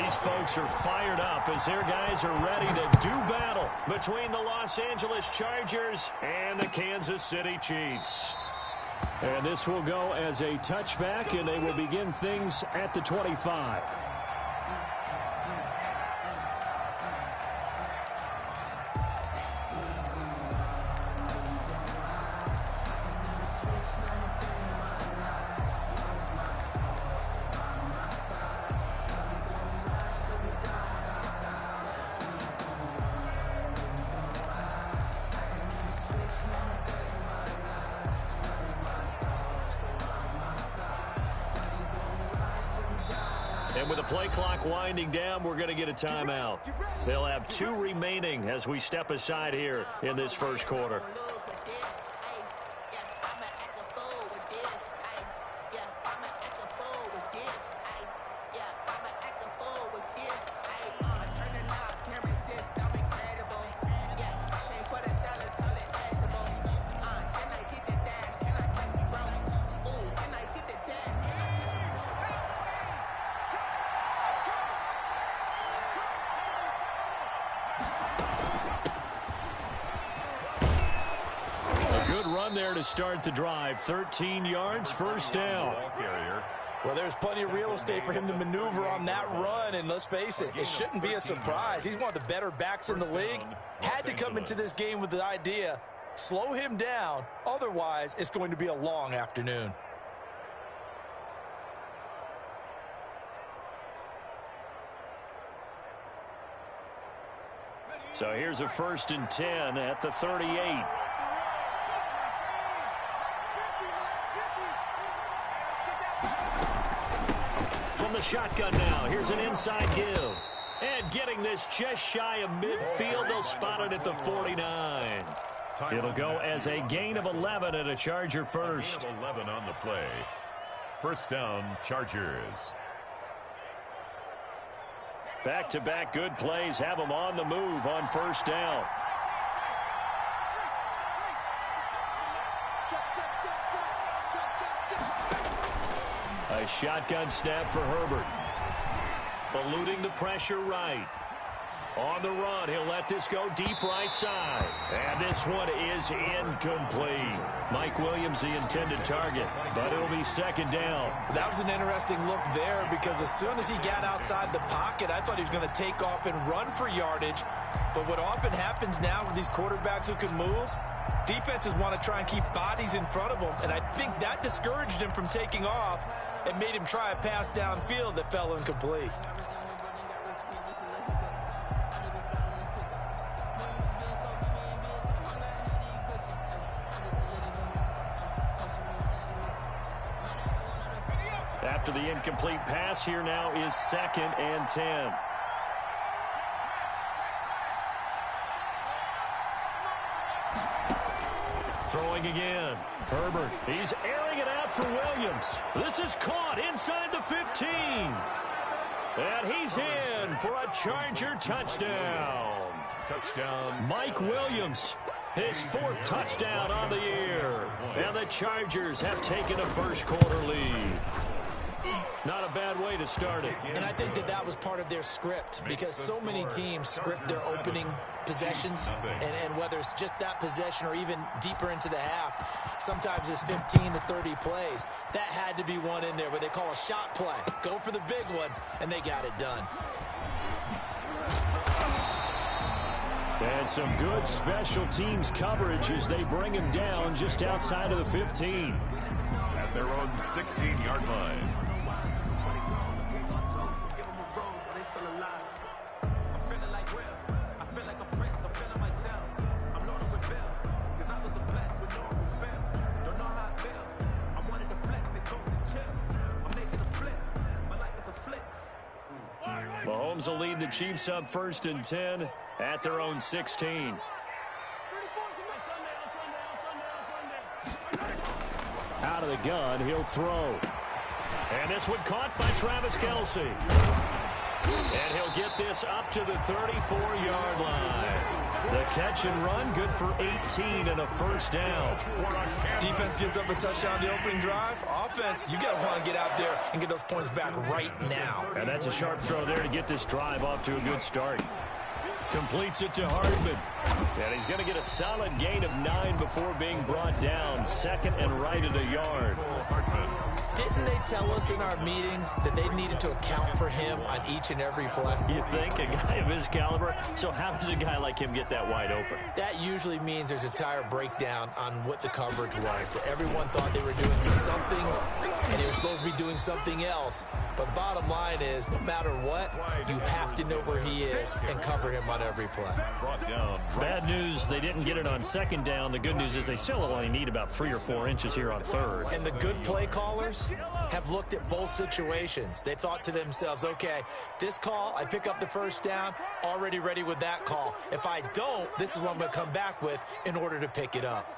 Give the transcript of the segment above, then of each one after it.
These folks are fired up as their guys are ready to do battle between the Los Angeles Chargers and the Kansas City Chiefs. And this will go as a touchback, and they will begin things at the 25. And with the play clock winding down, we're going to get a timeout. They'll have 2 remaining as we step aside here in this first quarter. There to start the drive. 13 yards, first down. Well, there's plenty of real estate for him to maneuver on that run, and let's face it, it shouldn't be a surprise. He's one of the better backs in the league. Had to come into this game with the idea, slow him down, otherwise it's going to be a long afternoon. So here's a 1st and 10 at the 38. Shotgun now. Here's an inside give. And getting this just shy of midfield. They'll spot it at the 49. It'll go as a gain of 11 and a Charger first. 11 on the play. First down, Chargers. Back-to-back good plays have them on the move on first down. A shotgun snap for Herbert. Eluding the pressure right. On the run, he'll let this go deep right side. And this one is incomplete. Mike Williams, the intended target, but it'll be second down. That was an interesting look there because as soon as he got outside the pocket, I thought he was going to take off and run for yardage. But what often happens now with these quarterbacks who can move, defenses want to try and keep bodies in front of them. And I think that discouraged him from taking off and made him try a pass downfield that fell incomplete. After the incomplete pass, here now is 2nd and 10. Throwing again. Herbert. He's airing it out for Williams. This is caught inside the 15. And he's in for a Charger touchdown. Touchdown. Mike Williams. His 4th touchdown on the year. And the Chargers have taken a first quarter lead. Not a bad way to start it. And I think that was part of their script because so many teams script their opening possessions. And whether it's just that possession or even deeper into the half, sometimes it's 15 to 30 plays. That had to be one in there where they call a shot play. Go for the big one, and they got it done. And some good special teams coverage as they bring him down just outside of the 15. At their own 16-yard line. Mahomes will lead the Chiefs up 1st and 10 at their own 16. Out of the gun, he'll throw. And this one caught by Travis Kelce. And he'll get this up to the 34-yard line. The catch and run, good for 18 and a first down. Defense gives up a touchdown the opening drive. Offense, you got to want to get out there and get those points back right now. And that's a sharp throw there to get this drive off to a good start. Completes it to Hardman. And he's going to get a solid gain of 9 before being brought down. Second and right at a yard. Didn't they tell us in our meetings that they needed to account for him on each and every play? You think? A guy of his caliber? So how does a guy like him get that wide open? That usually means there's a tire breakdown on what the coverage was. Everyone thought they were doing something, and they were supposed to be doing something else. But bottom line is, no matter what, you have to know where he is and cover him on every play. Bad news, they didn't get it on second down. The good news is they still only need about 3 or 4 inches here on third. And the good play callers have looked at both situations. They thought to themselves, okay, this call, I pick up the first down, already ready with that call. If I don't, this is what I'm going to come back with in order to pick it up.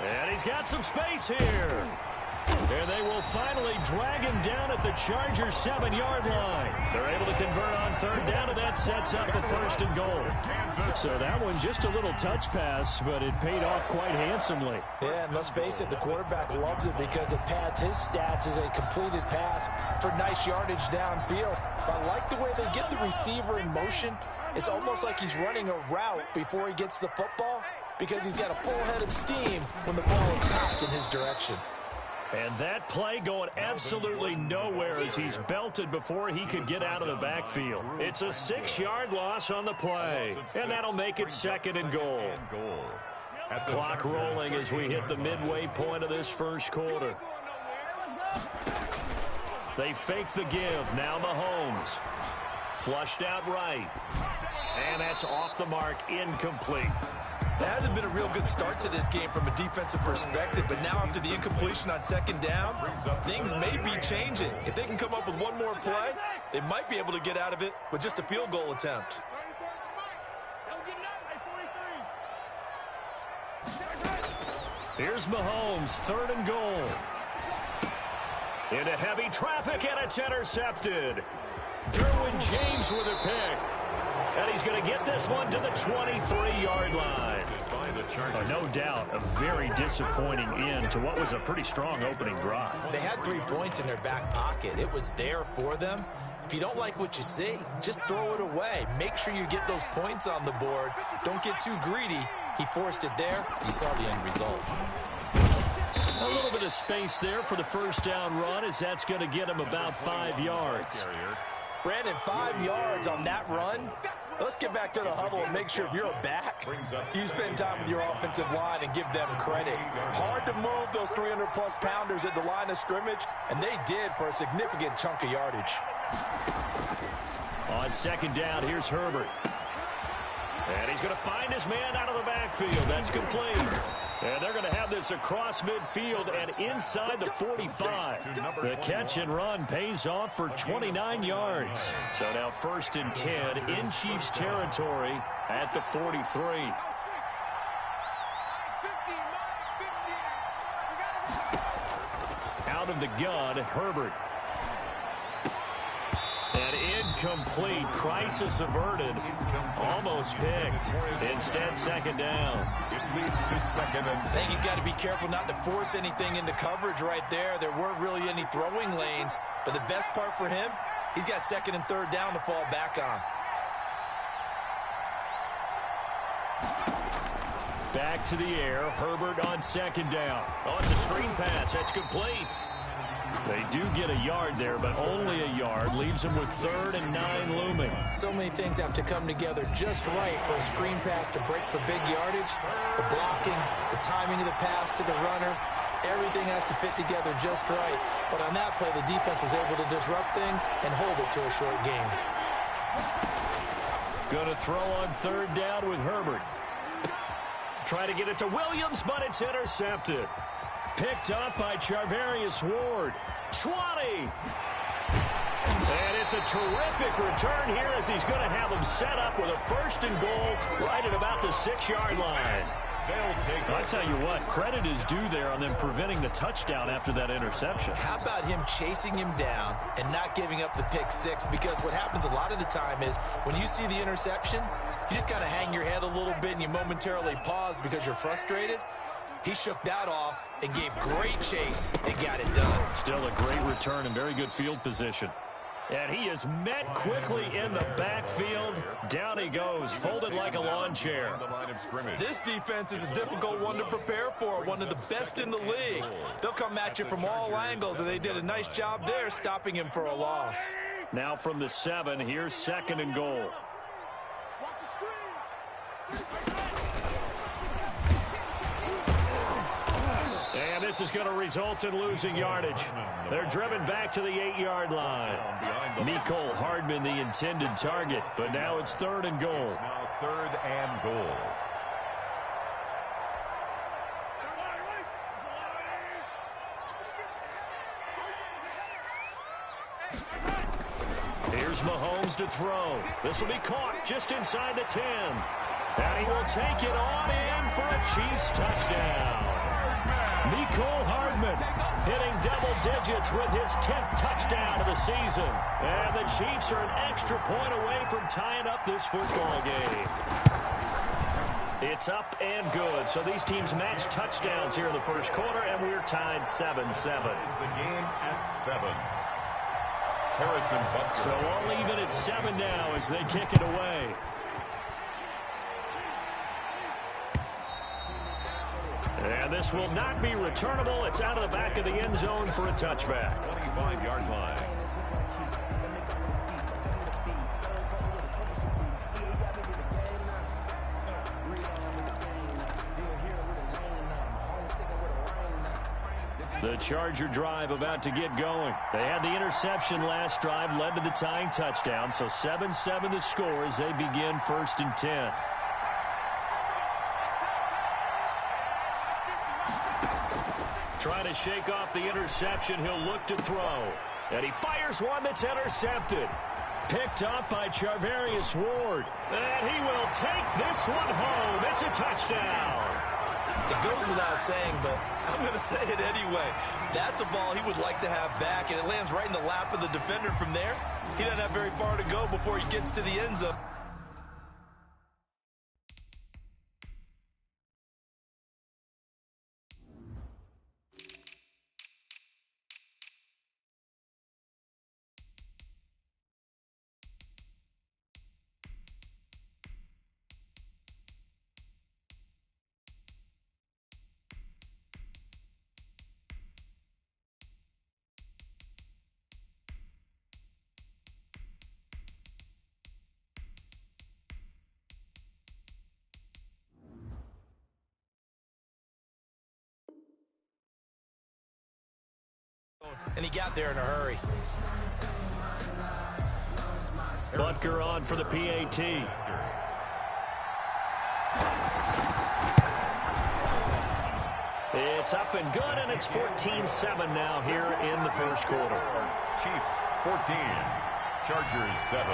And he's got some space here. And they will finally drag him down at the Chargers' 7-yard line. They're able to convert on third down, and that sets up the first and goal. So that one just a little touch pass, but it paid off quite handsomely. Yeah, and let's face it, the quarterback loves it because it pads his stats as a completed pass for nice yardage downfield. But I like the way they get the receiver in motion. It's almost like he's running a route before he gets the football because he's got a full head of steam when the ball is popped in his direction. And that play going absolutely nowhere as he's belted before he could get out of the backfield. It's a 6-yard loss on the play, and that'll make it second and goal. Clock rolling as we hit the midway point of this first quarter. They fake the give. Now Mahomes. Flushed out right. And that's off the mark, incomplete. It hasn't been a real good start to this game from a defensive perspective, but now after the incompletion on second down, things may be changing. If they can come up with one more play, they might be able to get out of it with just a field goal attempt. Here's Mahomes, third and goal. Into heavy traffic, and it's intercepted. Derwin James with a pick. And he's going to get this one to the 23-yard line. No doubt, a very disappointing end to what was a pretty strong opening drive. They had 3 points in their back pocket. It was there for them. If you don't like what you see, just throw it away. Make sure you get those points on the board. Don't get too greedy. He forced it there. You saw the end result. A little bit of space there for the first down run as that's going to get him about 5 yards. Brandon, 5 yards on that run. Let's get back to the huddle and make sure if you're a back, you spend time with your offensive line and give them credit. Hard to move those 300-plus pounders at the line of scrimmage, and they did for a significant chunk of yardage. On second down, here's Herbert. And he's going to find his man out of the backfield. That's complete. And they're going to have this across midfield and inside the 45. The catch and run pays off for 29 yards. So now first and 10 in Chiefs territory at the 43. Out of the gun, Herbert. And incomplete. Crisis averted. Almost picked. Instead, second down. I think he's got to be careful not to force anything into coverage right there. There weren't really any throwing lanes. But the best part for him, he's got second and third down to fall back on. Back to the air. Herbert on second down. Oh, it's a screen pass. That's complete. They do get a yard there, but only a yard. Leaves them with third and 9 looming. So many things have to come together just right for a screen pass to break for big yardage. The blocking, the timing of the pass to the runner, everything has to fit together just right. But on that play, the defense was able to disrupt things and hold it to a short game. Going to throw on third down with Herbert. Try to get it to Williams, but it's intercepted. Picked up by Charvarius Ward. 20. And it's a terrific return here as he's going to have them set up with a first and goal right at about the 6-yard line. I tell you what, credit is due there on them preventing the touchdown after that interception. How about him chasing him down and not giving up the pick six? Because what happens a lot of the time is when you see the interception, you just kind of hang your head a little bit and you momentarily pause because you're frustrated. He shook that off and gave great chase and got it done. Still a great return and very good field position. And he is met quickly in the backfield. Down he goes, folded like a lawn chair. This defense is a difficult one to prepare for, one of the best in the league. They'll come at you from all angles, and they did a nice job there stopping him for a loss. Now from the 7, here's 2nd and goal. And this is going to result in losing yardage. They're driven back to the 8-yard line. Mecole Hardman, the intended target, but now it's 3rd and goal. Now 3rd and goal. Here's Mahomes to throw. This will be caught just inside the 10. And he will take it on in for a Chiefs touchdown. Mecole Hardman hitting double digits with his 10th touchdown of the season. And the Chiefs are an extra point away from tying up this football game. It's up and good. So these teams match touchdowns here in the first quarter, and we're tied 7-7. The game at 7. Harrison Butker. So all even at 7 now as they kick it away. And this will not be returnable. It's out of the back of the end zone for a touchback. 25-yard line. The Charger drive about to get going. They had the interception last drive, led to the tying touchdown. So 7-7 the score as they begin 1st and 10. Trying to shake off the interception. He'll look to throw. And he fires one that's intercepted. Picked up by Charvarius Ward. And he will take this one home. It's a touchdown. It goes without saying, but I'm going to say it anyway. That's a ball he would like to have back, and it lands right in the lap of the defender from there. He doesn't have very far to go before he gets to the end zone. And he got there in a hurry. Butker on for the PAT. It's up and good, and it's 14-7 now here in the first quarter. Chiefs 14, Chargers 7.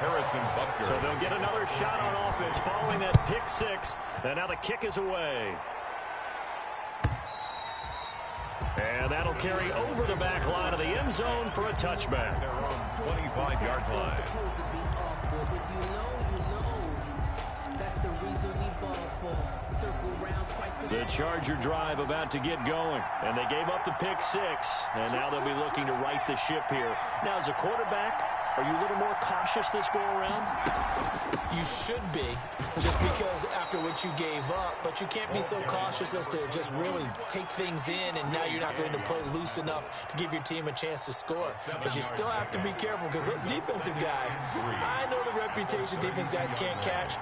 Harrison Butker. So they'll get another shot on offense following that pick six, and now the kick is away. And that'll carry over the back line of the end zone for a touchback. Their own 25-yard line. The Charger drive about to get going, and they gave up the pick six, and now they'll be looking to right the ship here. Now, as a quarterback, are you a little more cautious this go-around? You should be, just because after what you gave up, but you can't be so cautious as to just really take things in, and now you're not going to play loose enough to give your team a chance to score. But you still have to be careful, because those defensive guys, I know the reputation defense guys can't catch.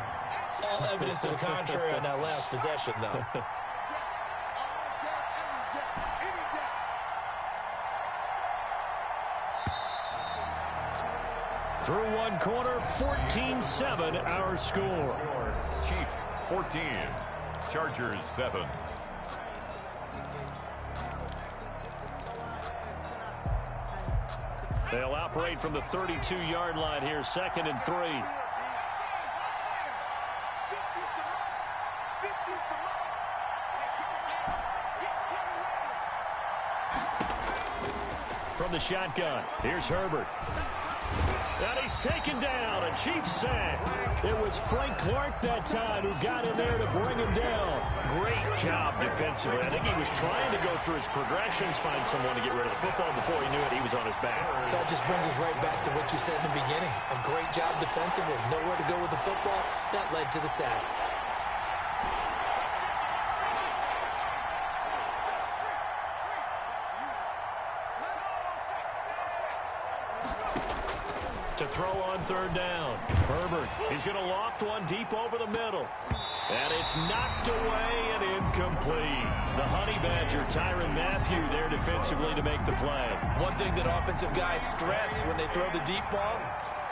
All evidence to the contrary on that last possession, though. Through one quarter, 14-7 our score. Chiefs 14, Chargers 7. They'll operate from the 32-yard line here, 2nd and 3. From the shotgun, here's Herbert. And he's taken down, a Chiefs sack. It was Frank Clark that time who got in there to bring him down. Great job defensively. I think he was trying to go through his progressions, find someone to get rid of the football. Before he knew it, he was on his back. So that just brings us right back to what you said in the beginning. A great job defensively. Nowhere to go with the football. That led to the sack. To throw on third down. Herbert, he's going to loft one deep over the middle. And it's knocked away and incomplete. The Honey Badger, Tyrann Mathieu, there defensively to make the play. One thing that offensive guys stress when they throw the deep ball,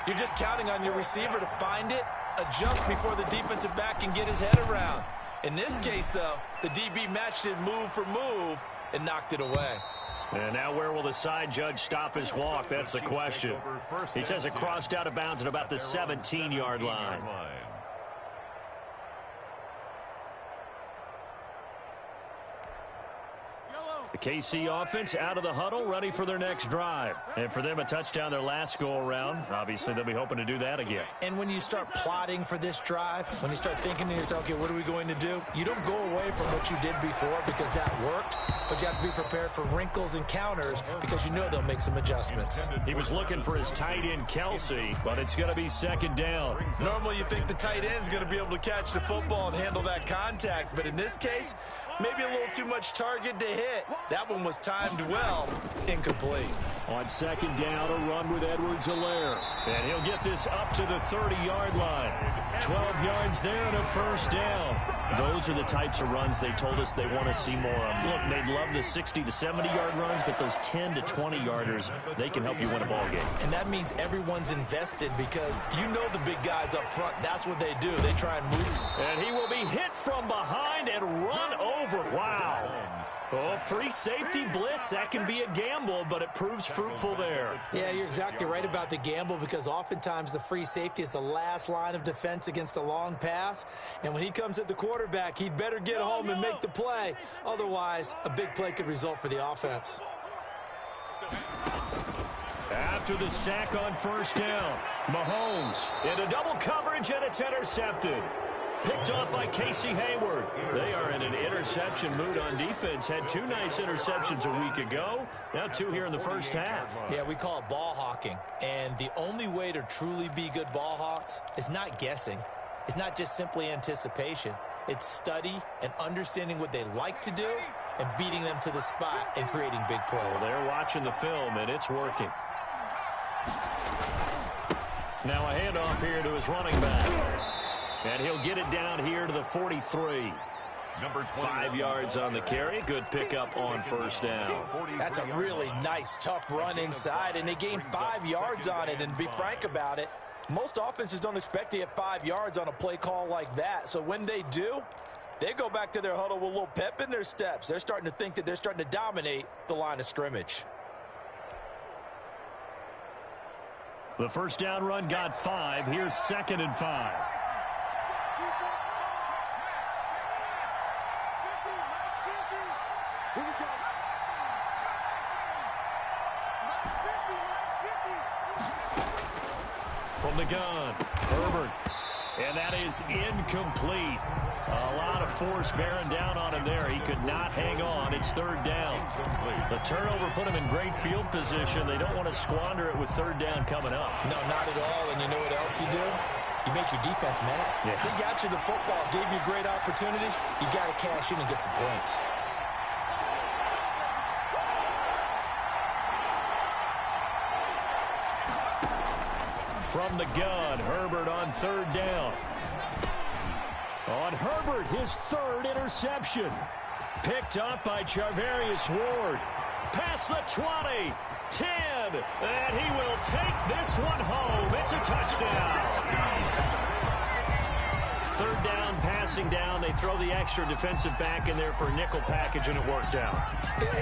you're just counting on your receiver to find it, adjust before the defensive back can get his head around. In this case, though, the DB matched it move for move and knocked it away. And now where will the side judge stop his walk? That's the question. He says it crossed out of bounds at about the 17-yard line. The KC offense out of the huddle, ready for their next drive. And for them, a touchdown their last go-around. Obviously, they'll be hoping to do that again. And when you start plotting for this drive, when you start thinking to yourself, okay, what are we going to do? You don't go away from what you did before because that worked, but you have to be prepared for wrinkles and counters because you know they'll make some adjustments. He was looking for his tight end, Kelsey, but it's going to be second down. Normally, you think the tight end's going to be able to catch the football and handle that contact, but in this case, maybe a little too much target to hit. That one was timed well, incomplete. On second down, a run with Edwards-Helaire. And he'll get this up to the 30-yard line. 12 yards there and a first down. Those are the types of runs they told us they want to see more of. Look, they'd love the 60 to 70-yard runs, but those 10 to 20-yarders, they can help you win a ball game. And that means everyone's invested because you know the big guys up front. That's what they do. They try and move. And he will be hit from behind and run over. Wow. Oh, free safety blitz. That can be a gamble, but it proves fruitful there. Yeah, you're exactly right about the gamble because oftentimes the free safety is the last line of defense against a long pass. And when he comes at the quarterback, he'd better get home and make the play. Otherwise, a big play could result for the offense. After the sack on first down, Mahomes into double coverage, and it's intercepted. Picked off by Casey Hayward. They are in an interception mood on defense. Had two nice interceptions a week ago. Now two here in the first half. Yeah, we call it ball hawking. And the only way to truly be good ball hawks is not guessing. It's not just simply anticipation. It's study and understanding what they like to do and beating them to the spot and creating big plays. Well, they're watching the film, and it's working. Now a handoff here to his running back. And he'll get it down here to the 43. 5 yards on the carry. Good pickup on first down. That's a really nice, tough run inside, and they gained 5 yards on it. And to be frank about it, most offenses don't expect to get 5 yards on a play call like that. So when they do, they go back to their huddle with a little pep in their steps. They're starting to think that they're starting to dominate the line of scrimmage. The first down run got 5. Here's 2nd and 5. From the gun, Herbert. And that is incomplete. A lot of force bearing down on him there. He could not hang on. It's third down. The turnover put him in great field position. They don't want to squander it with third down coming up. No, not at all. And you know what else you do? You make your defense mad. Yeah. They got you the football, gave you a great opportunity. You got to cash in and get some points. From the gun, Herbert on third down. On Herbert, his third interception. Picked up by Charvarius Ward. Past the 20, 10, and he will take this one home. It's a touchdown. Third down pass passing down. They throw the extra defensive back in there for a nickel package, and it worked out.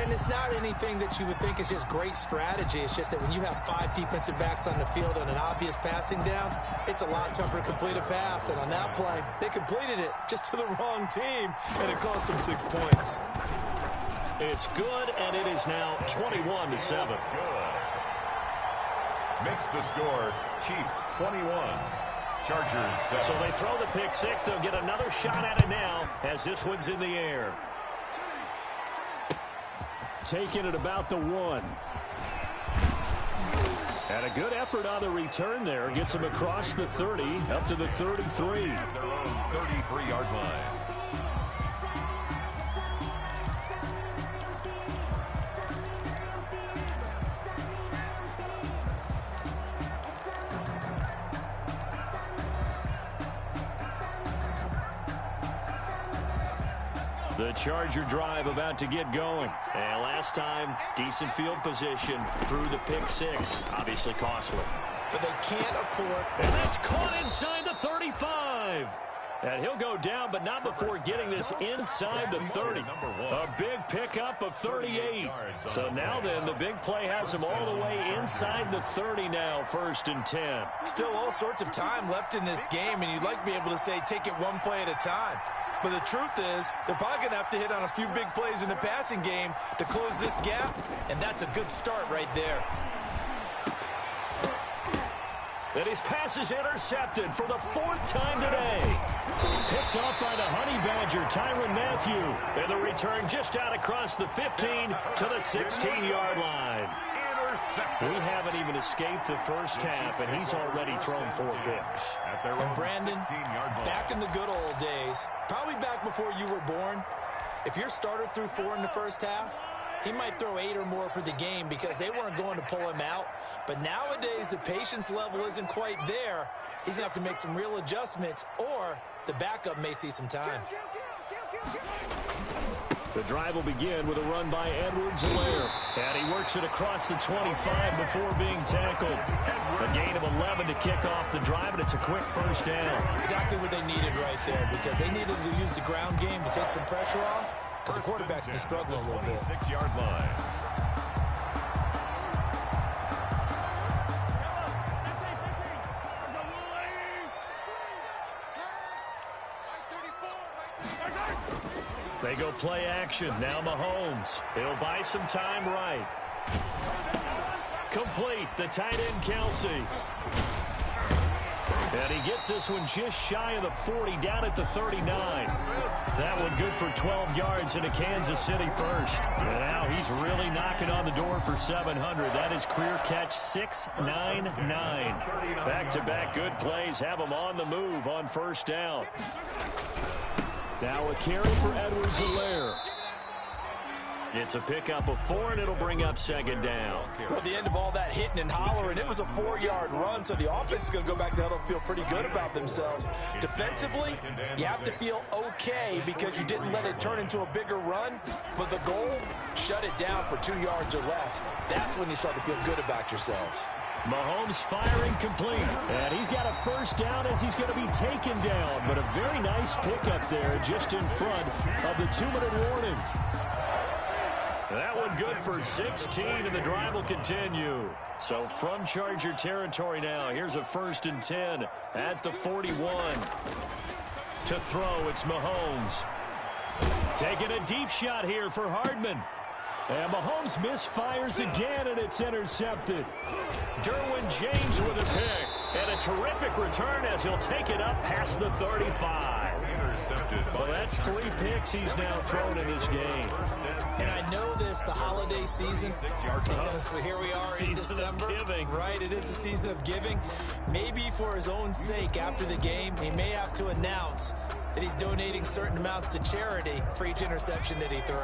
And it's not anything that you would think is just great strategy. It's just that when you have 5 defensive backs on the field on an obvious passing down, it's a lot tougher to complete a pass. And on that play, they completed it just to the wrong team, and it cost them 6 points. It's good, and it is now 21-7. Good. Makes the score Chiefs 21, Chargers 7. So they throw the pick six. They'll get another shot at it now as this one's in the air. Taking it about the 1. And a good effort on the return there. Gets him across the 30, up to the 33. At their own 33-yard line. The Charger drive about to get going. And last time, decent field position through the pick six. Obviously costly. But they can't afford. And that's caught inside the 35. And he'll go down, but not before getting this inside the 30. A big pickup of 38. So now then, the big play has him all the way inside the 30 now, 1st and 10. Still all sorts of time left in this game, and you'd like to be able to say take it one play at a time. But the truth is, they're probably going to have to hit on a few big plays in the passing game to close this gap, and that's a good start right there. And his pass is intercepted for the 4th time today. Picked off by the Honey Badger, Tyrann Mathieu. And the return just out across the 15 to the 16-yard line. We haven't even escaped the first half, and he's already thrown 4 picks. And Brandon, back in the good old days, probably back before you were born, if your starter threw 4 in the first half, he might throw 8 or more for the game because they weren't going to pull him out. But nowadays, the patience level isn't quite there. He's going to have to make some real adjustments, or the backup may see some time. The drive will begin with a run by Edwards-Helaire. And he works it across the 25 before being tackled. A gain of 11 to kick off the drive, and it's a quick first down. Exactly what they needed right there, because they needed to use the ground game to take some pressure off, because the quarterback's been struggling a little bit. 6-yard line. They go play action. Now Mahomes. He'll buy some time right. Complete. The tight end, Kelsey. And he gets this one just shy of the 40, down at the 39. That one good for 12 yards into Kansas City first. And now he's really knocking on the door for 700. That is career catch 699. Back-to-back good plays have him on the move on first down. Now a carry for Edwards-Helaire. It's a pickup of 4, and it'll bring up 2nd down. Well, at the end of all that hitting and hollering, it was a 4-yard run, so the offense is going to go back there and feel pretty good about themselves. Defensively, you have to feel okay because you didn't let it turn into a bigger run, but the goal, shut it down for 2 yards or less. That's when you start to feel good about yourselves. Mahomes firing complete, and he's got a first down as he's going to be taken down, but a very nice pickup there just in front of the 2-minute warning. That one good for 16, and the drive will continue. So from Charger territory now, here's a 1st and 10 at the 41. To throw, it's Mahomes. Taking a deep shot here for Hardman. And Mahomes misfires again, and it's intercepted. Derwin James with a pick. And a terrific return as he'll take it up past the 35. Well, that's 3 picks he's now thrown in this game. And I know this, the holiday season, because here we are in December. Giving. Right, it is the season of giving. Maybe for his own sake after the game, he may have to announce that he's donating certain amounts to charity for each interception that he threw.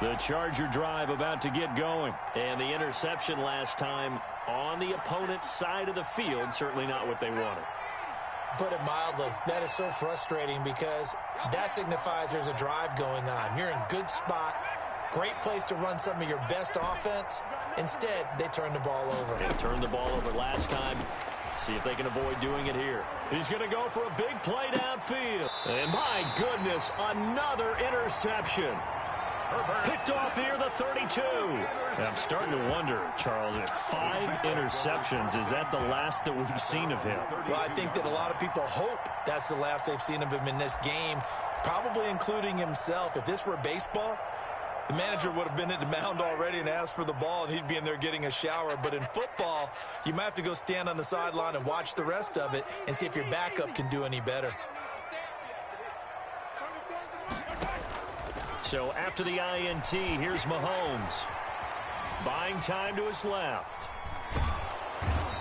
The Charger drive about to get going. And the interception last time on the opponent's side of the field, certainly not what they wanted. Put it mildly, that is so frustrating because that signifies there's a drive going on. You're in good spot, great place to run some of your best offense. Instead, they turn the ball over. They turned the ball over last time. See if they can avoid doing it here. He's going to go for a big play downfield. And my goodness, another interception. Picked off here, the 32. I'm starting to wonder, Charles, if 5 interceptions, is that the last that we've seen of him? Well, I think that a lot of people hope that's the last they've seen of him in this game, probably including himself. If this were baseball, the manager would have been at the mound already and asked for the ball, and he'd be in there getting a shower. But in football, you might have to go stand on the sideline and watch the rest of it and see if your backup can do any better. So after the INT, here's Mahomes. Buying time to his left.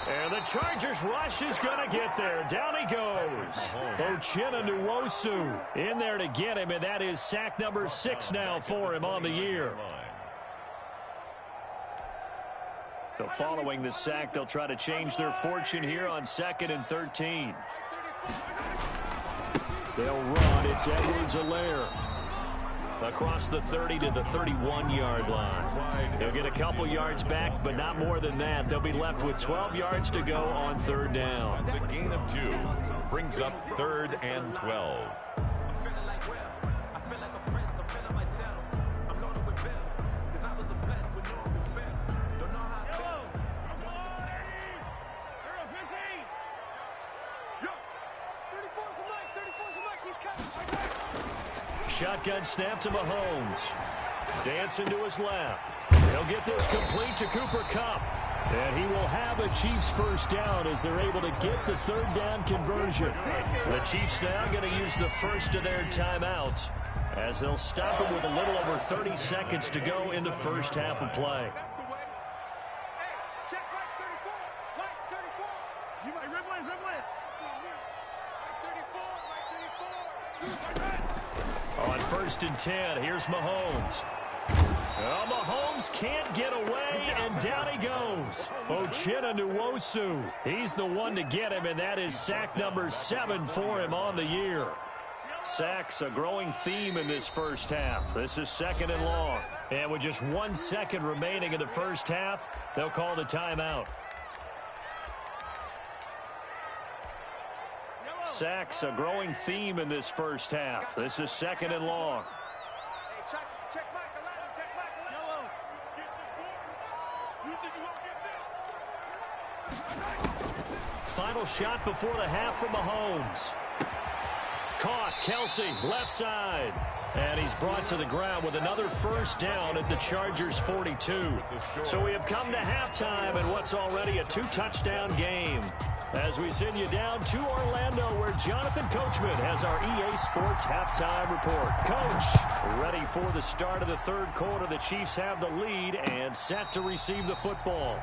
And the Chargers rush is going to get there. Down he goes. Nwosu in there to get him, and that is sack number 6 now for him on the year. So following the sack, they'll try to change their fortune here on 2nd and 13. They'll run. It's Edwards-Helaire. Across the 30 to the 31-yard line. They'll get a couple yards back, but not more than that. They'll be left with 12 yards to go on 3rd down. That's a gain of 2. Brings up 3rd and 12. Shotgun snap to Mahomes. Dancing to his left. He'll get this complete to Cooper Kupp. And he will have a Chiefs first down as they're able to get the 3rd down conversion. The Chiefs now going to use the first of their timeouts as they'll stop him with a little over 30 seconds to go in the first half of play. On 1st and 10, here's Mahomes. Well, Mahomes can't get away, and down he goes. Nwosu. He's the one to get him, and that is sack number 7 for him on the year. Sacks, a growing theme in this first half. This is 2nd and long. And with just 1 second remaining in the first half, they'll call the timeout. Sacks, a growing theme in this first half. This is 2nd and long. Final shot before the half from Mahomes. Caught, Kelsey, left side. And he's brought to the ground with another first down at the Chargers' 42. So we have come to halftime in what's already a 2-touchdown game. As we send you down to Orlando, where Jonathan Coachman has our EA Sports halftime report. Coach, ready for the start of the 3rd quarter. The Chiefs have the lead and set to receive the football.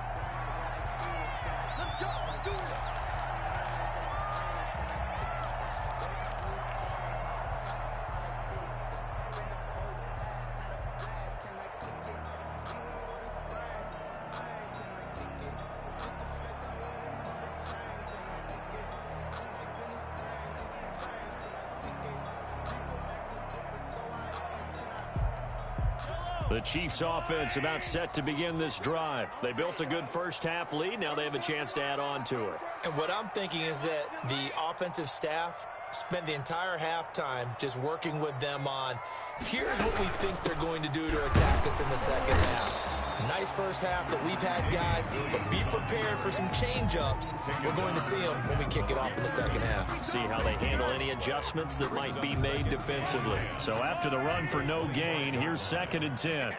The Chiefs offense about set to begin this drive. They built a good first half lead. Now they have a chance to add on to it. And what I'm thinking is that the offensive staff spent the entire halftime just working with them on, here's what we think they're going to do to attack us in the second half. Nice first half that we've had, guys, but be prepared for some change-ups. We're going to see them when we kick it off in the second half. See how they handle any adjustments that might be made defensively. So after the run for no gain, here's 2nd and 10.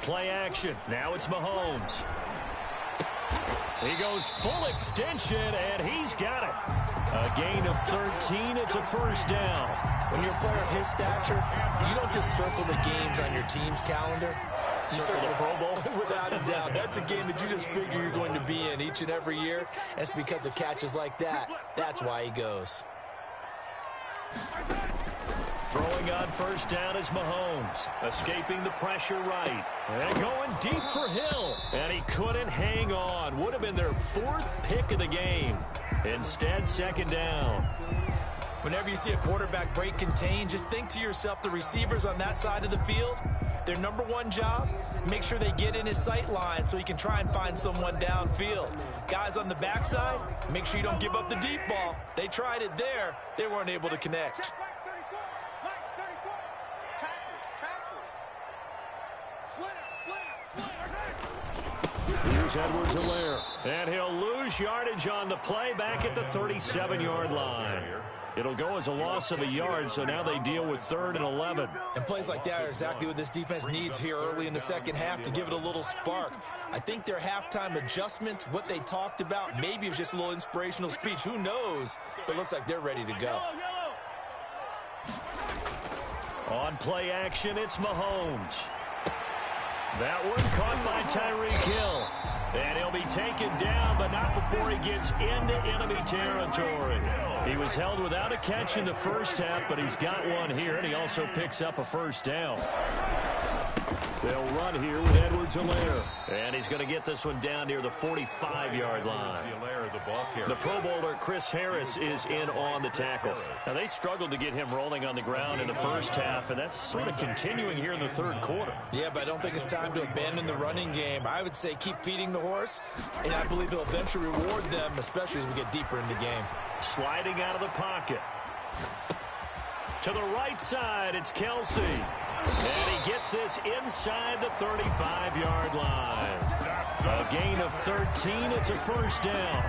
Play action. Now it's Mahomes. He goes full extension, and he's got it. A gain of 13. It's a first down. When you're a player of his stature, you don't just circle the games on your team's calendar. You circle the Pro Bowl. Without a doubt. That's a game that you just figure you're going to be in each and every year. And it's because of catches like that. That's why he goes. Throwing on first down is Mahomes. Escaping the pressure right. And going deep for Hill. And he couldn't hang on. Would have been their 4th pick of the game. Instead, 2nd down. Whenever you see a quarterback break contain, just think to yourself, the receivers on that side of the field, Their number one job, make sure they get in his sight line so he can try and find someone downfield. Guys on the backside, make sure you don't give up the deep ball. They tried it there. They weren't able to connect. Here's Edwards-Helaire. And he'll lose yardage on the play back at the 37-yard line. It'll go as a loss of a yard, so now they deal with 3rd and 11. And plays like that are exactly what this defense needs here early in the second half to give it a little spark. I think their halftime adjustment, what they talked about, maybe it was just a little inspirational speech. Who knows? But it looks like they're ready to go. On play action, it's Mahomes. That one caught by Tyreek Hill. And he'll be taken down, but not before he gets into enemy territory. He was held without a catch in the first half, but he's got one here, and he also picks up a first down. They'll run here with Edwards-Helaire. And he's going to get this one down near the 45-yard line. The Pro Bowler Chris Harris is in on the tackle. Now, they struggled to get him rolling on the ground in the first half, and that's sort of continuing here in the third quarter. Yeah, but I don't think it's time to abandon the running game. I would say keep feeding the horse, and I believe he'll eventually reward them, especially as we get deeper in the game. Sliding out of the pocket. To the right side, it's Kelsey. And he gets this inside the 35-yard line. A gain of 13. It's a first down.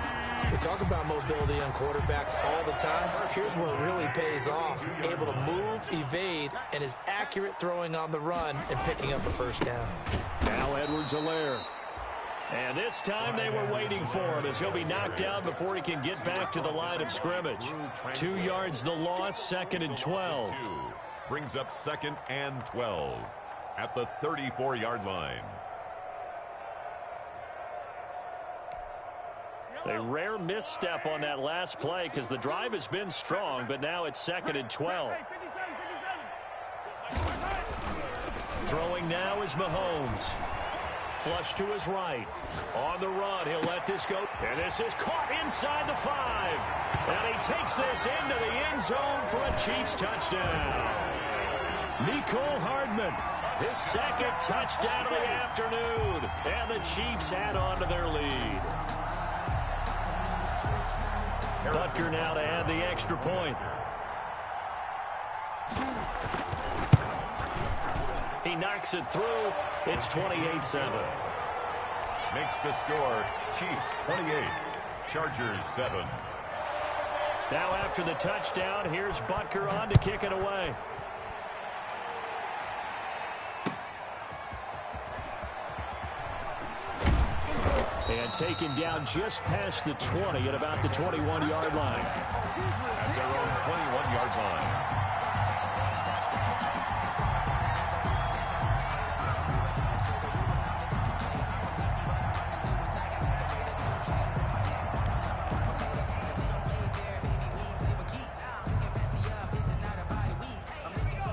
We talk about mobility on quarterbacks all the time. Here's where it really pays off. Able to move, evade, and is accurate throwing on the run and picking up a first down. Now Edwards-Helaire. And this time they were waiting for him as he'll be knocked out before he can get back to the line of scrimmage. 2 yards the loss, 2nd and 12. Brings up 2nd and 12 at the 34-yard line. A rare misstep on that last play because the drive has been strong, but now it's 2nd and 12. Throwing now is Mahomes. Flush to his right. On the run, he'll let this go. And this is caught inside the 5. And he takes this into the end zone for a Chiefs touchdown. Mecole Hardman, his 2nd touchdown of the afternoon. And the Chiefs add on to their lead. Butker now to add the extra point. He knocks it through. It's 28-7. Makes the score Chiefs 28, Chargers 7. Now after the touchdown, here's Butker on to kick it away. And taken down just past the 20 at about the 21-yard line. At their own 21-yard line.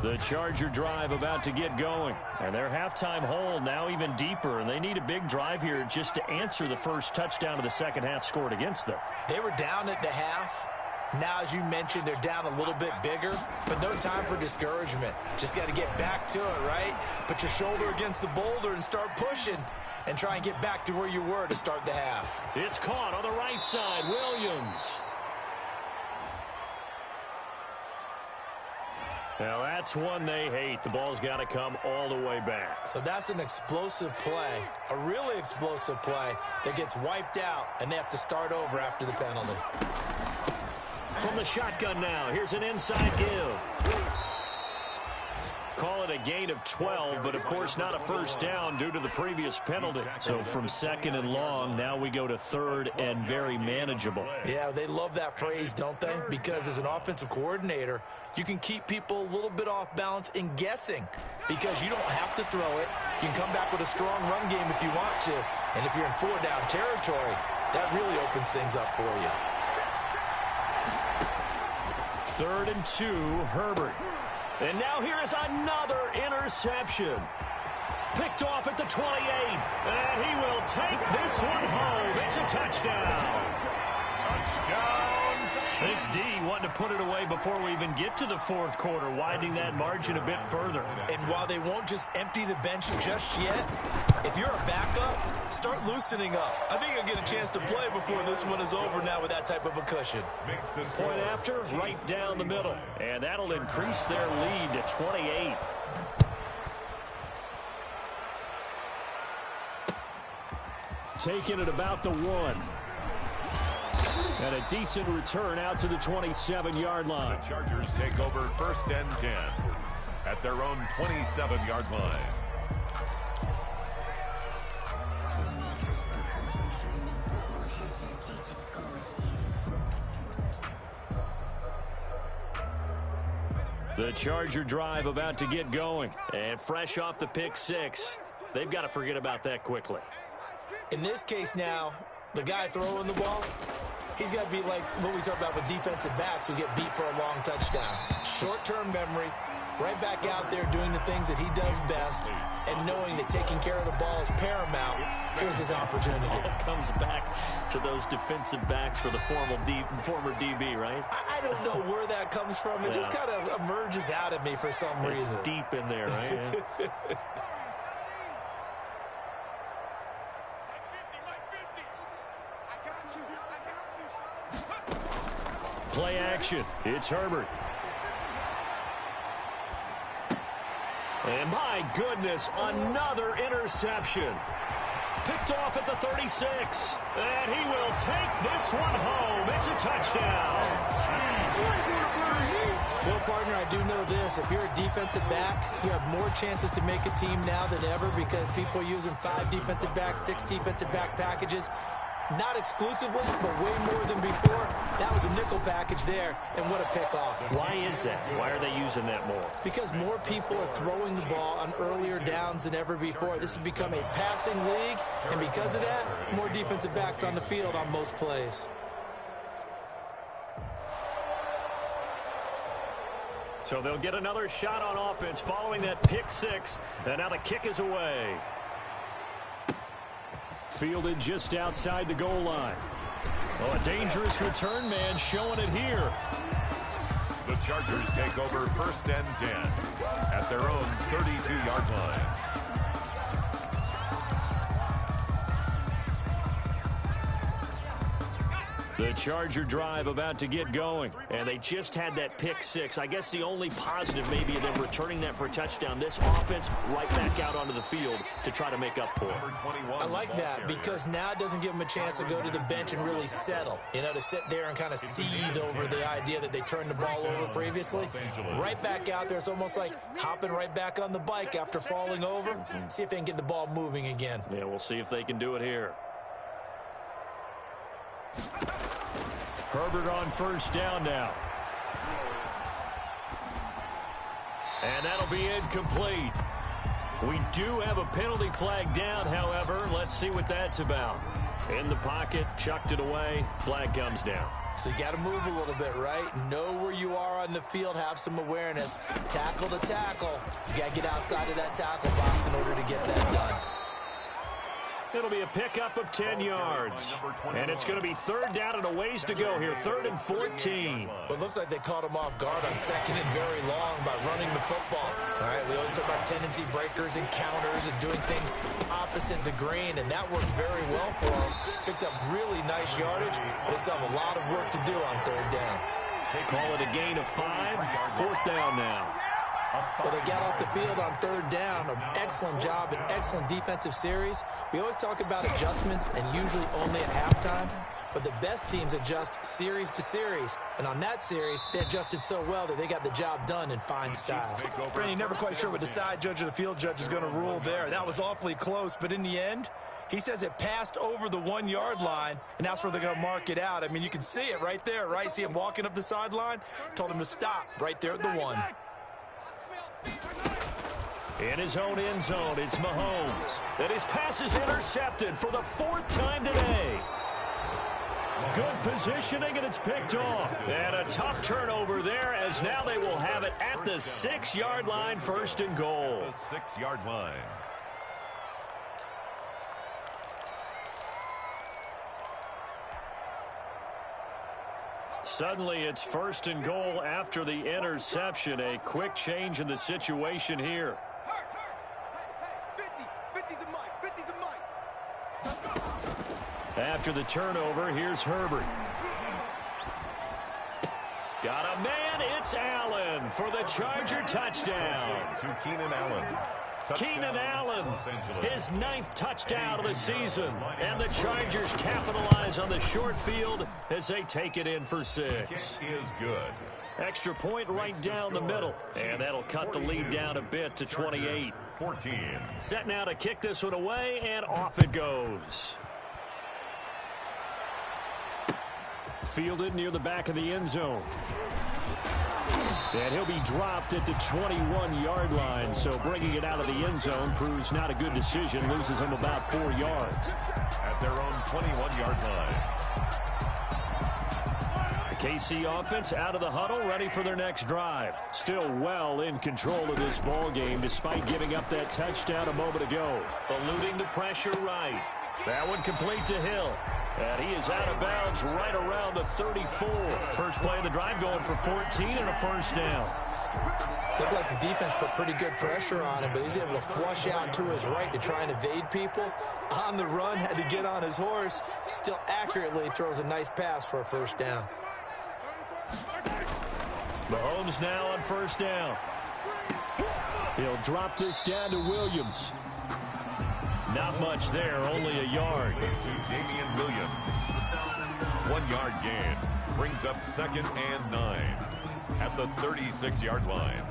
The Charger drive about to get going. And their halftime hole now even deeper. And they need a big drive here just to answer the first touchdown of the second half scored against them. They were down at the half. Now, as you mentioned, they're down a little bit bigger. But no time for discouragement. Just got to get back to it, right? Put your shoulder against the boulder and start pushing. And try and get back to where you were to start the half. It's caught on the right side. Williams. Now, that's one they hate. The ball's got to come all the way back. So that's an explosive play, a really explosive play that gets wiped out, and they have to start over after the penalty. From the shotgun now, here's an inside give. Call it a gain of 12, but of course not a first down due to the previous penalty. So from 2nd and long, now we go to 3rd and very manageable. Yeah, they love that phrase, don't they? Because as an offensive coordinator, you can keep people a little bit off balance in guessing because you don't have to throw it. You can come back with a strong run game if you want to. And if you're in 4-down territory, that really opens things up for you. 3rd and 2, Herbert. And now here is another interception. Picked off at the 28. And he will take this one home. It's a touchdown. Touchdown, This D wanting to put it away before we even get to the fourth quarter, widening that margin a bit further. And while they won't just empty the bench just yet, if you're a backup, start loosening up. I think you'll get a chance to play before this one is over now with that type of a cushion. Point after, right down the middle. And that'll increase their lead to 28. Taking it about the 1. And a decent return out to the 27-yard line. The Chargers take over 1st and 10 at their own 27-yard line. The Charger drive about to get going. And fresh off the pick 6, they've got to forget about that quickly. In this case now, the guy throwing the ball, he's got to be like what we talk about with defensive backs who get beat for a long touchdown. Short-term memory, right back out there doing the things that he does best, and knowing that taking care of the ball is paramount. Here's his opportunity. It comes back to those defensive backs for the former DB, right? I don't know where that comes from. It just kind of emerges out of me for some reason. It's deep in there, right? Yeah. Play action. It's Herbert. And my goodness, another interception. Picked off at the 36. And he will take this one home. It's a touchdown. Well, partner, I do know this. If you're a defensive back, you have more chances to make a team now than ever because people are using 5 defensive backs, 6 defensive back packages. Not exclusively, but way more than before. That was a nickel package there, and what a pickoff. Why is that? Why are they using that more? Because more people are throwing the ball on earlier downs than ever before. This has become a passing league, and because of that, more defensive backs on the field on most plays. So they'll get another shot on offense following that pick 6, and now the kick is away. Fielded just outside the goal line. Oh, a dangerous return man showing it here. The Chargers take over 1st and 10 at their own 32-yard line. The Charger drive about to get going, and they just had that pick 6. I guess the only positive maybe of them returning that for a touchdown. This offense right back out onto the field to try to make up for it. I like that because now it doesn't give them a chance to go to the bench and really settle. You know, to sit there and kind of seethe over the idea that they turned the ball over previously. Right back out there. It's almost like hopping right back on the bike after falling over. See if they can get the ball moving again. Yeah, we'll see if they can do it here. Herbert on 1st down now. And that'll be incomplete. We do have a penalty flag down, however. Let's see what that's about. In the pocket, chucked it away, flag comes down. So you got to move a little bit, right? Know where you are on the field, have some awareness. Tackle to tackle. You got to get outside of that tackle box in order to get that done. It'll be a pickup of 10 yards. And it's going to be 3rd down and a ways to go here. 3rd and 14. Well, it looks like they caught him off guard on 2nd and very long by running the football. All right, we always talk about tendency breakers and counters and doing things opposite the green, and that worked very well for him. Picked up really nice yardage, but they still have a lot of work to do on 3rd down. They call it a gain of 5. 4th down now. Well, they got off the field on 3rd down. An excellent job, an excellent defensive series. We always talk about adjustments and usually only at halftime. But the best teams adjust series to series. And on that series, they adjusted so well that they got the job done in fine style. Randy, never quite sure what the side judge or the field judge is going to rule there. That was awfully close, but in the end, he says it passed over the 1-yard line, and that's where they're going to mark it out. I mean, you can see it right there, right? See him walking up the sideline? Told him to stop right there at the 1. In his own end zone, it's Mahomes. And his pass is intercepted for the 4th time today. Good positioning, and it's picked off. And a tough turnover there, as now they will have it at the 6-yard line, 1st and goal. The 6-yard line. Suddenly it's first and goal after the interception. A quick change in the situation here. After the turnover, here's Herbert. Got a man, it's Allen for the Charger touchdown. To Keenan Allen. Keenan Allen, his 9th touchdown of the season. And the Chargers capitalize on the short field as they take it in for 6. Kick is good. Extra point right down the middle. And that'll cut the lead down a bit to 28. 14. Set now to kick this one away, and off it goes. Fielded near the back of the end zone. And he'll be dropped at the 21-yard line, so bringing it out of the end zone proves not a good decision. Loses him about 4 yards. At their own 21-yard line. The KC offense out of the huddle, ready for their next drive. Still well in control of this ball game, despite giving up that touchdown a moment ago. Eluding the pressure right. That one complete to Hill. And he is out of bounds right around the 34. First play of the drive going for 14 and a first down. Looked like the defense put pretty good pressure on him, but he's able to flush out to his right to try and evade people. On the run, had to get on his horse. Still accurately throws a nice pass for a first down. Mahomes now on first down. He'll drop this down to Williams. Not much there, only a yard. To Damian Williams. 1-yard gain. Brings up 2nd and 9. At the 36-yard line.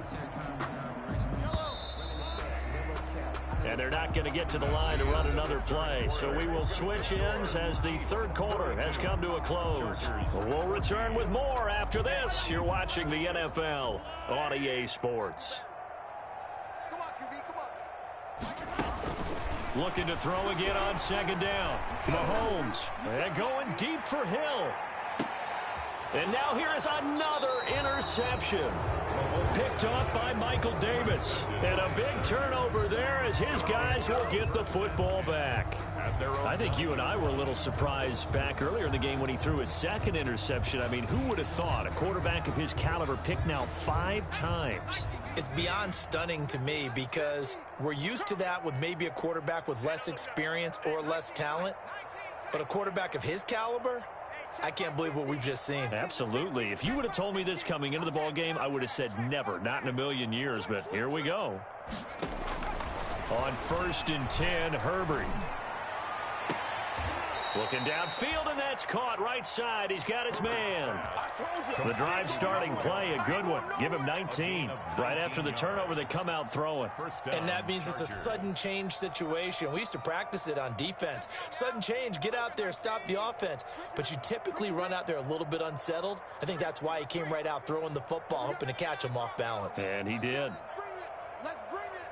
And they're not going to get to the line to run another play. So we will switch ends as the third quarter has come to a close. We'll return with more after this. You're watching the NFL on EA Sports. Looking to throw again on second down. Mahomes. And going deep for Hill. And now here is another interception. Picked off by Michael Davis. And a big turnover there as his guys will get the football back. I think you and I were a little surprised back earlier in the game when he threw his 2nd interception. I mean, who would have thought a quarterback of his caliber picked now 5 times? It's beyond stunning to me because we're used to that with maybe a quarterback with less experience or less talent. But a quarterback of his caliber, I can't believe what we've just seen. Absolutely. If you would have told me this coming into the ball game, I would have said never, not in a million years. But here we go. On 1st and 10, Herbert. Looking downfield, and that's caught right side. He's got his man. The drive starting play, a good one. Give him 19. Right after the turnover, they come out throwing. And that means it's a sudden change situation. We used to practice it on defense. Sudden change, get out there, stop the offense. But you typically run out there a little bit unsettled. I think that's why he came right out throwing the football, hoping to catch him off balance. And he did. Let's bring it.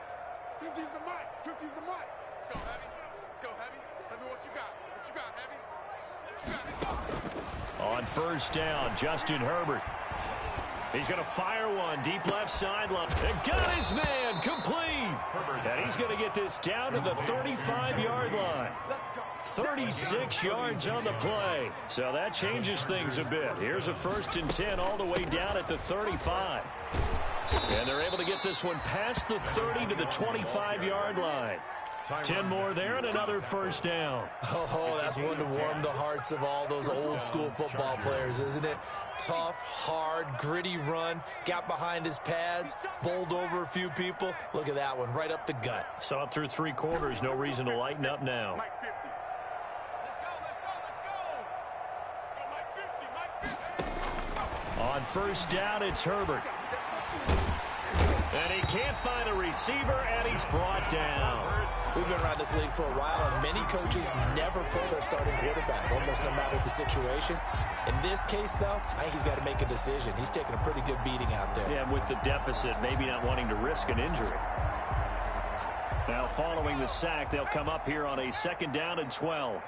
50's the mic. 50's the mic. Let's go, Heavy. Let's go, Heavy. Heavy, what you got? What you got, Heavy? On first down, Justin Herbert. He's going to fire one deep left sideline. And got his man complete. And he's going to get this down to the 35-yard line. 36 yards on the play. So that changes things a bit. Here's a 1st and 10 all the way down at the 35. And they're able to get this one past the 30 to the 25-yard line. 10 more there and another first down. Oh, that's one to warm the hearts of all those old school football players, isn't it? Tough, hard, gritty run. Got behind his pads, bowled over a few people. Look at that one, right up the gut. Saw it through 3 quarters. No reason to lighten up now. On first down, it's Herbert. And he can't find a receiver, and he's brought down. We've been around this league for a while, and many coaches never pull their starting quarterback, almost no matter the situation. In this case, though, I think he's got to make a decision. He's taking a pretty good beating out there. Yeah, with the deficit, maybe not wanting to risk an injury. Now, following the sack, they'll come up here on a 2nd down and 12.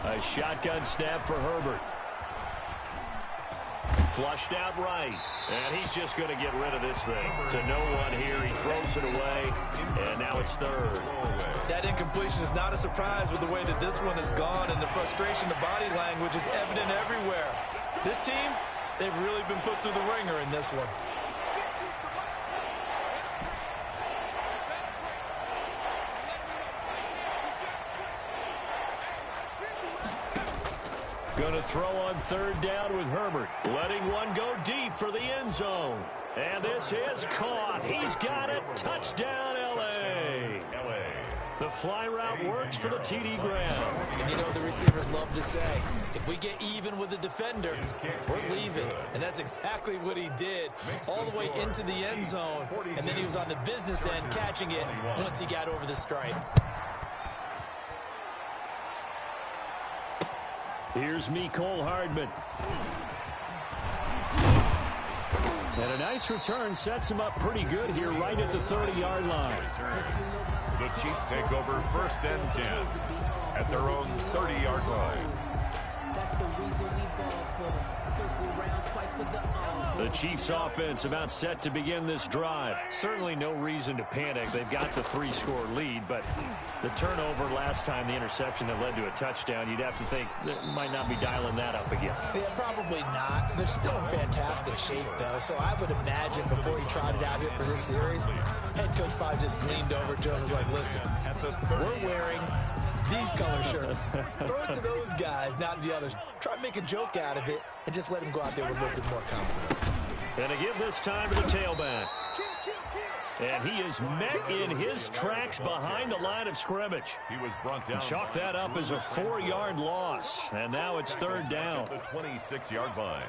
A shotgun snap for Herbert. Flushed out right. And he's just going to get rid of this thing. To no one here. He throws it away. And now it's third. That incompletion is not a surprise with the way that this one has gone. And the frustration, the body language is evident everywhere. This team, they've really been put through the ringer in this one. Going to throw on third down with Herbert. Letting one go deep for the end zone. And this is caught. He's got it. Touchdown, L.A. The fly route works for the TD Graham. And you know the receivers love to say, if we get even with the defender, we're leaving. And that's exactly what he did all the way into the end zone. And then he was on the business end catching it once he got over the stripe. Here's Mecole Hardman. And a nice return sets him up pretty good here right at the 30-yard line. The Chiefs take over 1st and 10 at their own 30-yard line. That's the reason we ball for. Circle round twice for the The Chiefs offense about set to begin this drive. Certainly no reason to panic. They've got the 3-score lead, but the turnover last time, the interception that led to a touchdown, you'd have to think they might not be dialing that up again. Yeah, probably not. They're still in fantastic shape, though, so I would imagine before he trotted out here for this series, head coach probably just leaned over to him and was like, listen, we're wearing these color shirts. Throw it to those guys, not the others. Try to make a joke out of it and just let him go out there with a little bit more confidence. And to give this time to the tailback. And he is met in his tracks behind the line of scrimmage. He was brought down. Chalk that up as a 4-yard loss. And now it's third down. The 26-yard line.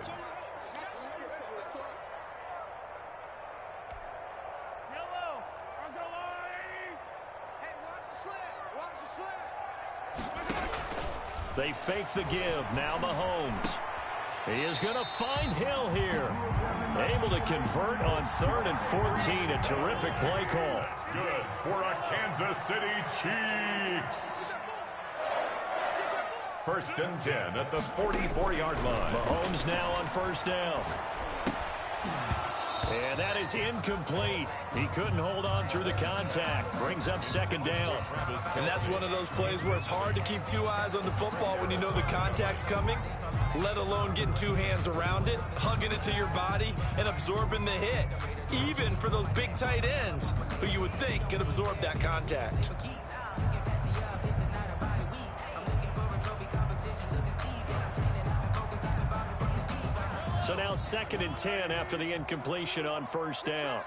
They fake the give. Now Mahomes. He is going to find Hill here. Able to convert on 3rd and 14. A terrific play call. Good for a Kansas City Chiefs. 1st and 10 at the 44-yard line. Mahomes now on 1st down. And that is incomplete. He couldn't hold on through the contact. Brings up 2nd down. And that's one of those plays where it's hard to keep 2 eyes on the football when you know the contact's coming, let alone getting 2 hands around it, hugging it to your body, and absorbing the hit. Even for those big tight ends who you would think could absorb that contact. So now 2nd and 10 after the incompletion on 1st down.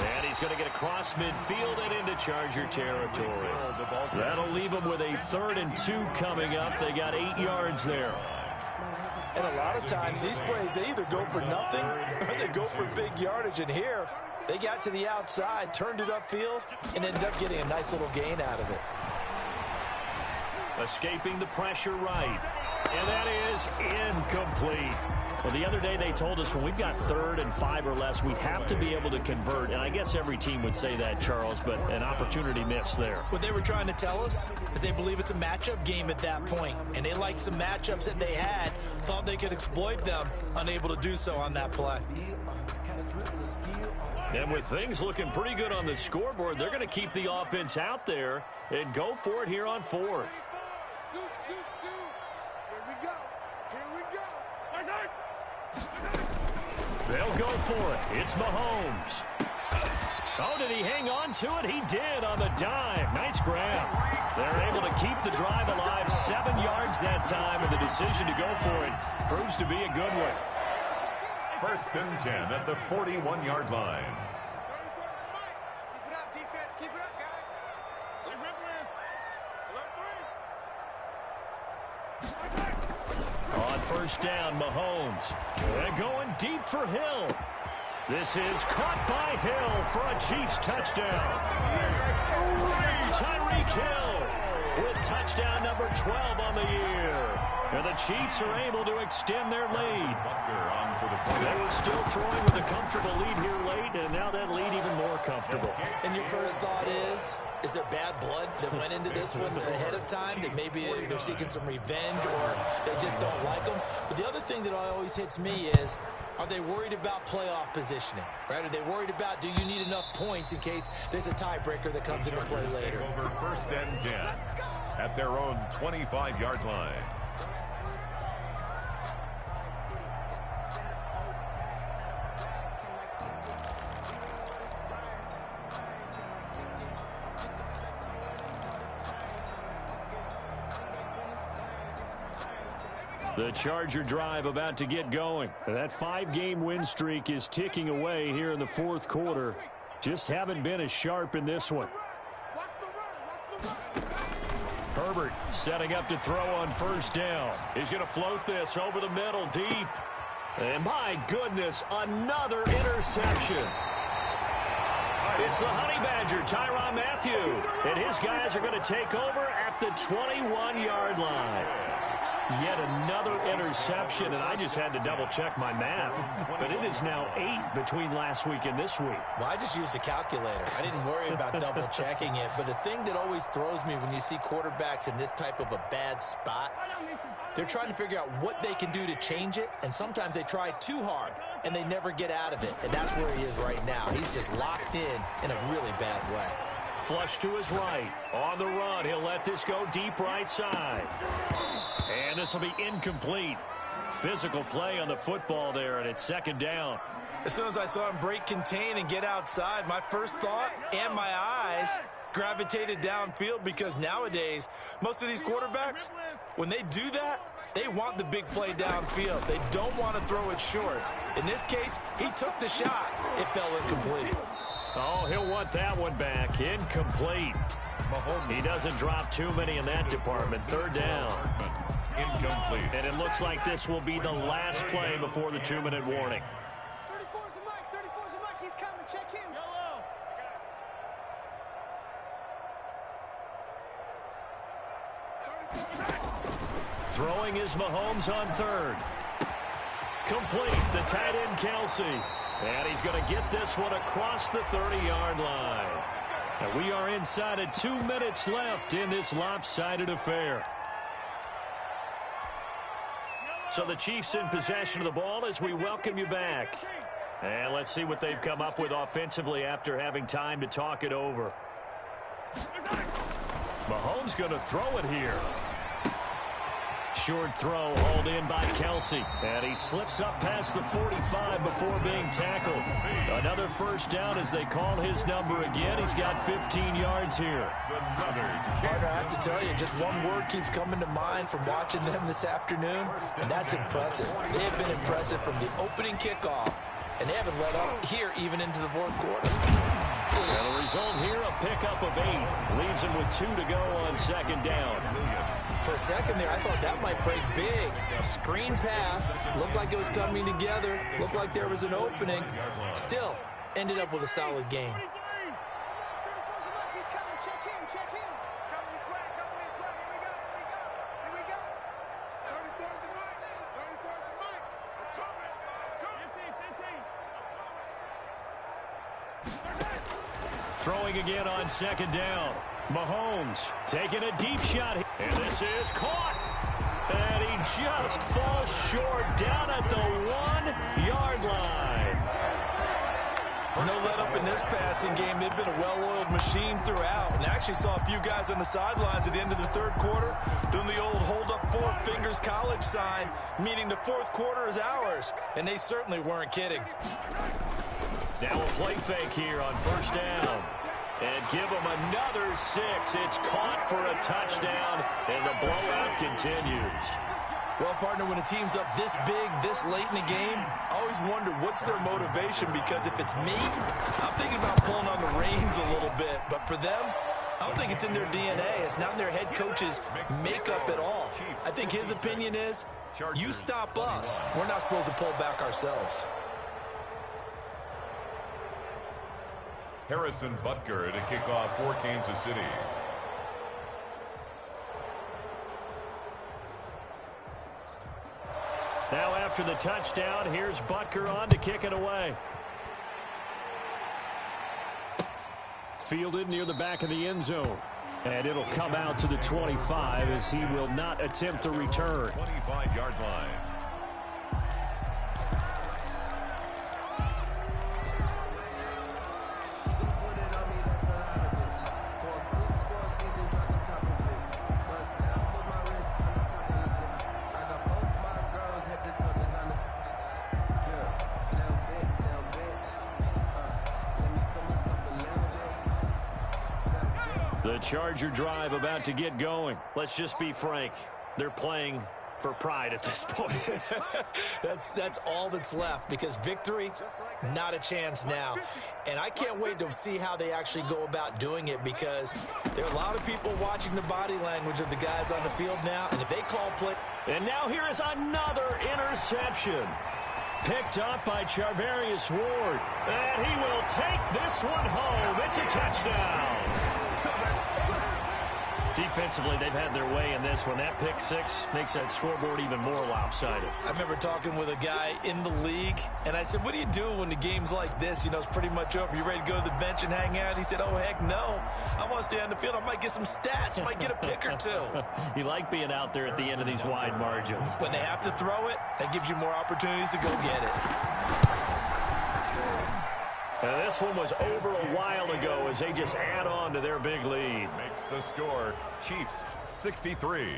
And he's going to get across midfield and into Charger territory. That'll leave him with a 3rd and 2 coming up. They got 8 yards there. And a lot of times these plays, they either go for nothing or they go for big yardage. And here, they got to the outside, turned it upfield, and ended up getting a nice little gain out of it. Escaping the pressure right. And that is incomplete. Well, the other day they told us when we've got 3rd and 5 or less, we have to be able to convert. And I guess every team would say that, Charles, but an opportunity missed there. What they were trying to tell us is they believe it's a matchup game at that point. And they liked some matchups that they had, thought they could exploit them, unable to do so on that play. And with things looking pretty good on the scoreboard, they're going to keep the offense out there and go for it here on 4th. They'll go for it. It's Mahomes. Oh, did he hang on to it? He did on the dive. Nice grab. They're able to keep the drive alive. 7 yards that time, and the decision to go for it proves to be a good one. 1st and 10 at the 41-yard line. Keep it up, defense. Keep it up, guys. On 1st down, Mahomes. And going deep for Hill. This is caught by Hill for a Chiefs touchdown. Tyreek Hill with touchdown number 12 on the year. And the Chiefs are able to extend their lead. On for the They were still throwing with a comfortable lead here late, and now that lead even more comfortable. And your first thought is there bad blood that went into this one ahead of time, that maybe they're seeking some revenge or they just don't like them? But the other thing that always hits me is, are they worried about playoff positioning? Right? Are they worried about, do you need enough points in case there's a tiebreaker that comes into play later? Over first and 10 at their own 25-yard line. The Charger drive about to get going. That 5-game win streak is ticking away here in the fourth quarter. Just haven't been as sharp in this one. Herbert setting up to throw on first down. He's going to float this over the middle deep. And my goodness, another interception. It's the Honey Badger, Tyrann Mathieu. And his guys are going to take over at the 21-yard line. Yet another interception, and I just had to double-check my math. But it is now 8 between last week and this week. Well, I just used a calculator. I didn't worry about double-checking it. But the thing that always throws me when you see quarterbacks in this type of a bad spot, they're trying to figure out what they can do to change it, and sometimes they try too hard, and they never get out of it. And that's where he is right now. He's just locked in a really bad way. Flush to his right. On the run, he'll let this go deep right side. And this will be incomplete. Physical play on the football there, and it's second down. As soon as I saw him break contain and get outside, my first thought and my eyes gravitated downfield, because nowadays, most of these quarterbacks, when they do that, they want the big play downfield. They don't want to throw it short. In this case, he took the shot. It fell incomplete. Oh, he'll want that one back. Incomplete. He doesn't drop too many in that department. Third down. Incomplete. And it looks like this will be the last play before the 2-minute warning. 34's the mic. 34's the mic. He's coming. Check him. Throwing is Mahomes on third. Complete. The tight end, Kelsey. And he's going to get this one across the 30-yard line. And we are inside of 2 minutes left in this lopsided affair. So the Chiefs in possession of the ball as we welcome you back. And let's see what they've come up with offensively after having time to talk it over. Mahomes going to throw it here. Short throw hauled in by Kelsey. And he slips up past the 45 before being tackled. Another first down as they call his number again. He's got 15 yards here. Partner, I have to tell you, just one word keeps coming to mind from watching them this afternoon, and that's impressive. They have been impressive from the opening kickoff, and they haven't let up here even into the fourth quarter. And the result here, a pickup of 8. Leaves him with 2 to go on second down. For a second there, I thought that might break big. A screen pass. Looked like it was coming together. Looked like there was an opening. Still, ended up with a solid game. 34's the mic. He's coming. Check him. Check him. It's coming this way. Coming this way. Here we go. Here we go. 34's the mic. 34's the mic. I'm coming. 15. Throwing again on second down. Mahomes taking a deep shot. And this is caught. And he just falls short down at the 1-yard line. No let up in this passing game. They've been a well-oiled machine throughout. And I actually saw a few guys on the sidelines at the end of the third quarter doing the old hold up 4 fingers college sign, meaning the fourth quarter is ours. And they certainly weren't kidding. Now a play fake here on first down. And give them another 6. It's caught for a touchdown, and the blowout continues. Well, partner, when a team's up this big, this late in the game, I always wonder what's their motivation, because if it's me, I'm thinking about pulling on the reins a little bit. But for them, I don't think it's in their DNA. It's not in their head coach's makeup at all. I think his opinion is, you stop us, we're not supposed to pull back ourselves. Harrison Butker to kick off for Kansas City. Now after the touchdown, here's Butker on to kick it away. Fielded near the back of the end zone. And it'll come out to the 25 as he will not attempt a return. 25-yard line. The Charger drive about to get going. Let's just be frank. They're playing for pride at this point. That's all that's left, because victory, not a chance now. And I can't wait to see how they actually go about doing it, because there are a lot of people watching the body language of the guys on the field now, and if they call play. And now here is another interception. Picked up by Charvarius Ward. And he will take this one home. It's a touchdown. Defensively, they've had their way in this one. That pick six makes that scoreboard even more lopsided. I remember talking with a guy in the league, and I said, what do you do when the game's like this? You know, it's pretty much over. You ready to go to the bench and hang out? He said, oh, heck no. I want to stay on the field. I might get some stats. I might get a pick or two. You like being out there at the end of these wide margins. When they have to throw it, that gives you more opportunities to go get it. This one was over a while ago as they just add on to their big lead. Makes the score Chiefs 63,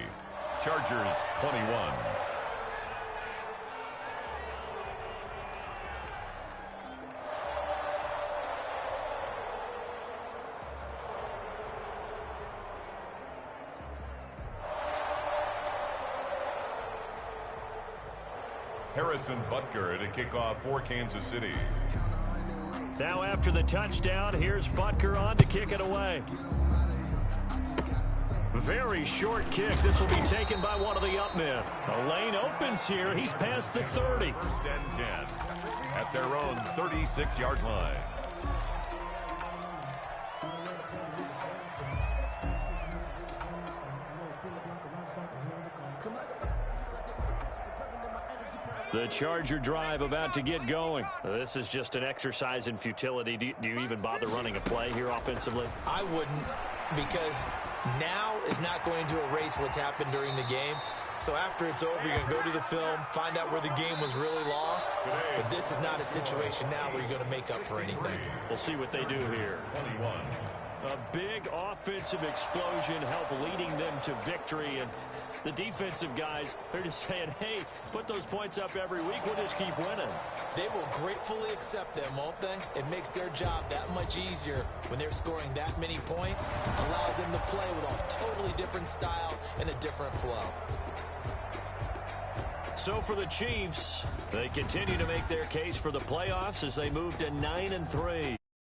Chargers 21. Harrison Butker to kick off for Kansas City. Now after the touchdown, here's Butker on to kick it away. Very short kick. This will be taken by one of the up men. The lane opens here. He's past the 30. First and 10 at their own 36-yard line. The Charger drive about to get going. This is just an exercise in futility. Do you even bother running a play here offensively? I wouldn't, because now is not going to erase what's happened during the game. So after it's over, you're going to go to the film, find out where the game was really lost. But this is not a situation now where you're going to make up for anything. We'll see what they do here. 21. A big offensive explosion helped leading them to victory. And the defensive guys, they're just saying, hey, put those points up every week. We'll just keep winning. They will gratefully accept them, won't they? It makes their job that much easier when they're scoring that many points. Allows them to play with a totally different style and a different flow. So for the Chiefs, they continue to make their case for the playoffs as they move to 9-3.